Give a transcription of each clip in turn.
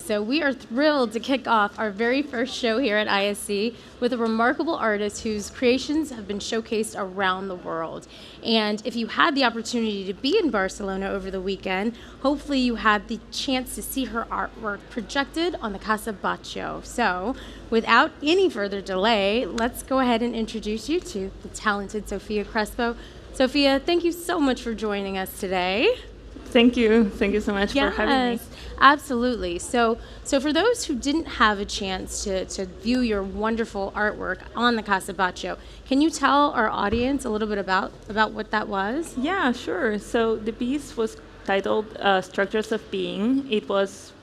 So we are thrilled to kick off our very first show here at ISC with a remarkable artist whose creations have been showcased around the world. And if you had the opportunity to be in Barcelona over the weekend, hopefully you had the chance to see her artwork projected on the Casa Batlló. So without any further delay, let's go ahead and introduce you to the talented Sofia Crespo. Sofia, thank you so much for joining us today. Thank you. Thank you so much for having me. Absolutely. So for those who didn't have a chance to view your wonderful artwork on the Casa Batlló, can you tell our audience a little bit about what that was? Yeah, sure. So the piece was titled Structures of Being. It was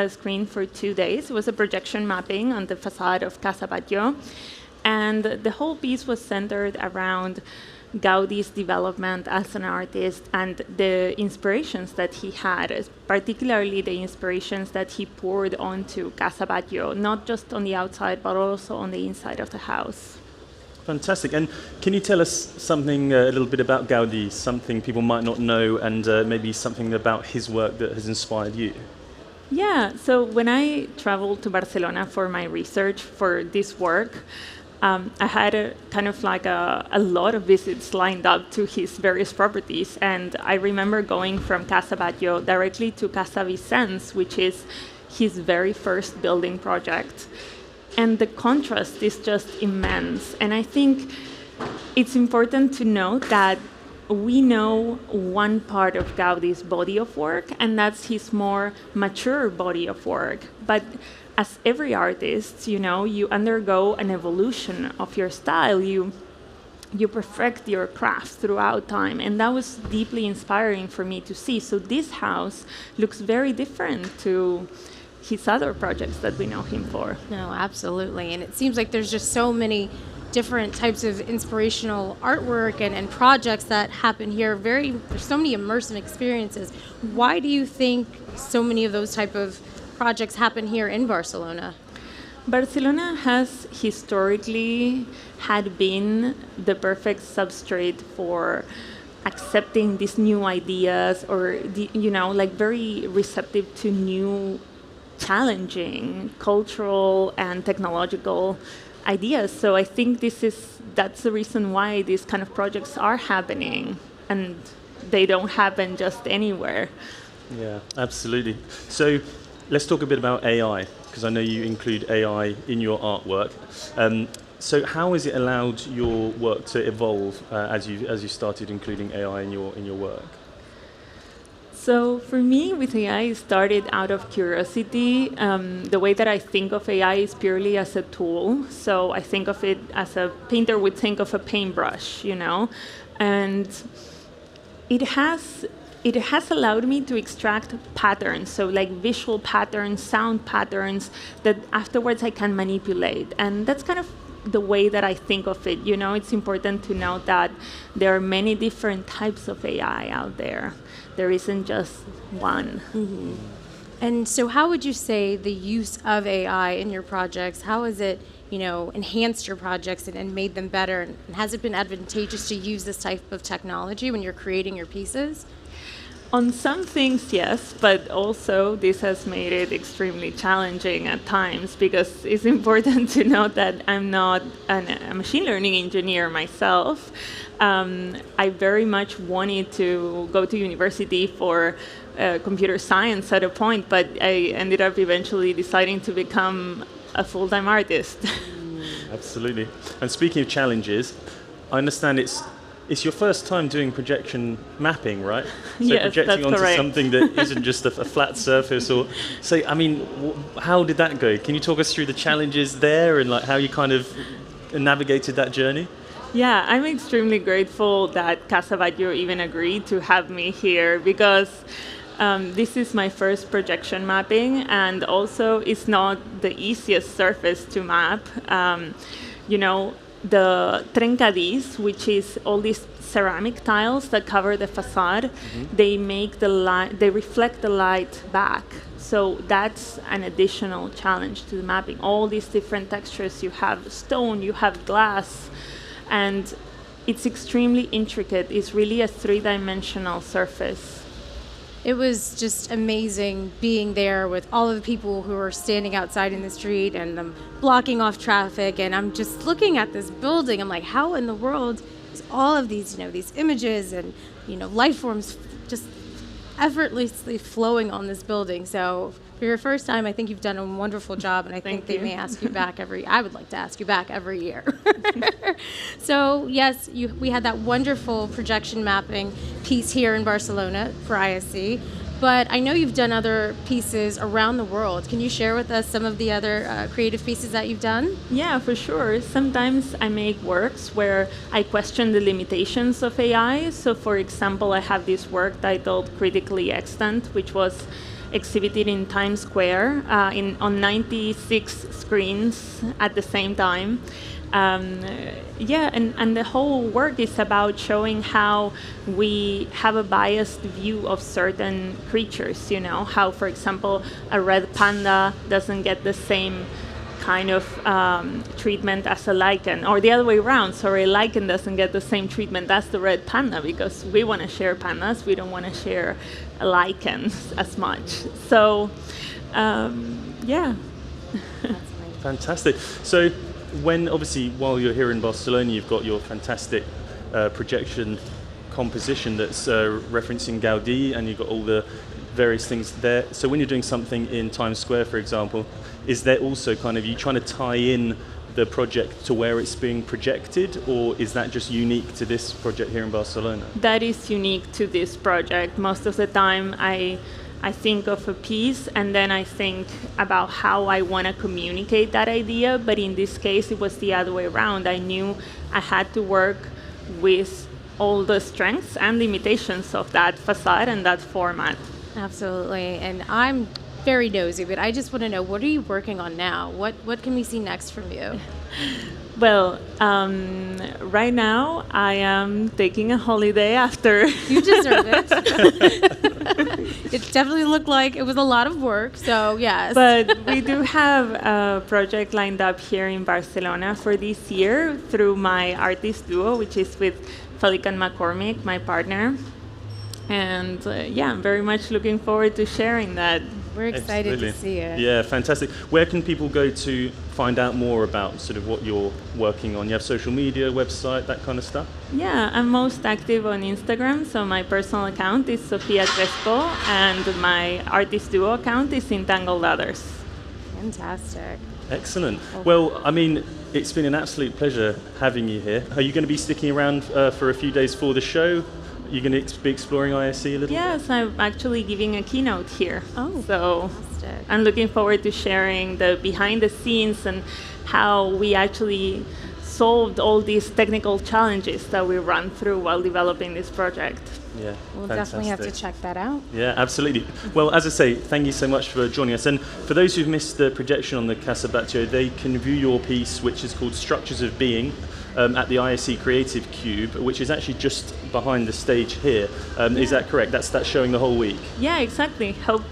screened for 2 days. It was a projection mapping on the facade of Casa Batlló. And the whole piece was centered around Gaudi's development as an artist and the inspirations that he had, particularly the inspirations that he poured onto Casa Batlló, not just on the outside, but also on the inside of the house. Fantastic. And can you tell us something a little bit about Gaudi, something people might not know, and maybe something about his work that has inspired you? Yeah, so when I traveled to Barcelona for my research for this work, I had a lot of visits lined up to his various properties, and I remember going from Casa Batlló directly to Casa Vicens, which is his very first building project. And the contrast is just immense. And I think it's important to note that we know one part of Gaudi's body of work, and that's his more mature body of work. But as every artist, you undergo an evolution of your style. You perfect your craft throughout time, and that was deeply inspiring for me to see. So this house looks very different to his other projects that we know him for. No, absolutely. And it seems like there's just so many different types of inspirational artwork and projects that happen here. There's so many immersive experiences. Why do you think so many of those type of projects happen here in Barcelona? Barcelona has historically had been the perfect substrate for accepting these new ideas, or very receptive to new, challenging cultural and technological ideas. So I think that's the reason why these kind of projects are happening, and they don't happen just anywhere. Yeah, absolutely. So let's talk a bit about AI, because I know you include AI in your artwork. So how has it allowed your work to evolve as you started including AI in your work? So for me, with AI, it started out of curiosity. The way that I think of AI is purely as a tool. So I think of it as a painter would think of a paintbrush, and it has allowed me to extract patterns, so like visual patterns, sound patterns, that afterwards I can manipulate. And that's kind of the way that I think of it. It's important to note that there are many different types of AI out there. There isn't just one. Mm-hmm. And so how would you say the use of AI in your projects, how has it enhanced your projects and made them better? And has it been advantageous to use this type of technology when you're creating your pieces? On some things, yes, but also this has made it extremely challenging at times, because it's important to note that I'm not a machine learning engineer myself. I very much wanted to go to university for computer science at a point, but I ended up eventually deciding to become a full-time artist. Absolutely. And speaking of challenges, I understand it's your first time doing projection mapping, right? So yes, projecting that's onto correct. something that isn't just a flat surface. How did that go? Can you talk us through the challenges there and how you kind of navigated that journey? Yeah, I'm extremely grateful that Casa Batlló even agreed to have me here, because this is my first projection mapping, and also it's not the easiest surface to map. The trencadís, which is all these ceramic tiles that cover the facade, they make they reflect the light back. So that's an additional challenge to the mapping. All these different textures, you have stone, you have glass, and it's extremely intricate. It's really a three-dimensional surface. it was just amazing being there with all of the people who were standing outside in the street and them blocking off traffic. And I'm just looking at this building. I'm like, how in the world is all of these, these images and, life forms just effortlessly flowing on this building? So for your first time, I think you've done a wonderful job, and I think they may ask you back I would like to ask you back every year. So yes, we had that wonderful projection mapping piece here in Barcelona for ISC, but I know you've done other pieces around the world. Can you share with us some of the other creative pieces that you've done? Yeah, for sure. Sometimes I make works where I question the limitations of AI. So for example, I have this work titled Critically Extant, which was exhibited in Times Square on 96 screens at the same time. And the whole work is about showing how we have a biased view of certain creatures, how, for example, a red panda doesn't get the same kind of treatment as a lichen, or the other way around. Sorry, a lichen doesn't get the same treatment as the red panda because we want to share pandas, we don't want to share lichens as much. So, yeah. Fantastic. So, while you're here in Barcelona, you've got your fantastic projection composition that's referencing Gaudí, and you've got all the various things there. So when you're doing something in Times Square, for example, is there also you trying to tie in the project to where it's being projected, or is that just unique to this project here in Barcelona? That is unique to this project. Most of the time I think of a piece and then I think about how I want to communicate that idea, but in this case it was the other way around. I knew I had to work with all the strengths and limitations of that facade and that format. Absolutely. And I'm very nosy, but I just want to know, what are you working on now? What can we see next from you? Well, right now I am taking a holiday after. You deserve it. It definitely looked like it was a lot of work, so yes. But we do have a project lined up here in Barcelona for this year through my artist duo, which is with Felican McCormick, my partner. And I'm very much looking forward to sharing that. We're excited to see it. Yeah, fantastic. Where can people go to find out more about sort of what you're working on? You have social media, website, that kind of stuff? Yeah, I'm most active on Instagram. So my personal account is Sofia Crespo, and my artist duo account is Entangled Others. Fantastic. Excellent. Well, it's been an absolute pleasure having you here. Are you going to be sticking around for a few days for the show? You're going to be exploring ISC a little bit? Yes, I'm actually giving a keynote here. Oh, so fantastic. I'm looking forward to sharing the behind the scenes and how we actually solved all these technical challenges that we run through while developing this project. Yeah, we'll fantastic. definitely have to check that out. Yeah, absolutely. Well, as I say, thank you so much for joining us. And for those who've missed the projection on the Casa Batlló, they can view your piece, which is called Structures of Being, at the ISC Creative Cube, which is actually just behind the stage here. Is that correct? That's showing the whole week? Yeah, exactly. Hope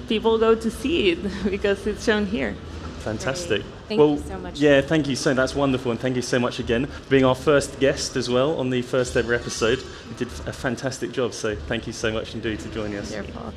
people go to see it because it's shown here. Fantastic. Great. Thank you so much. Yeah, thank you. That's wonderful, and thank you so much again for being our first guest as well on the first ever episode. You did a fantastic job, so thank you so much indeed for joining us. Wonderful.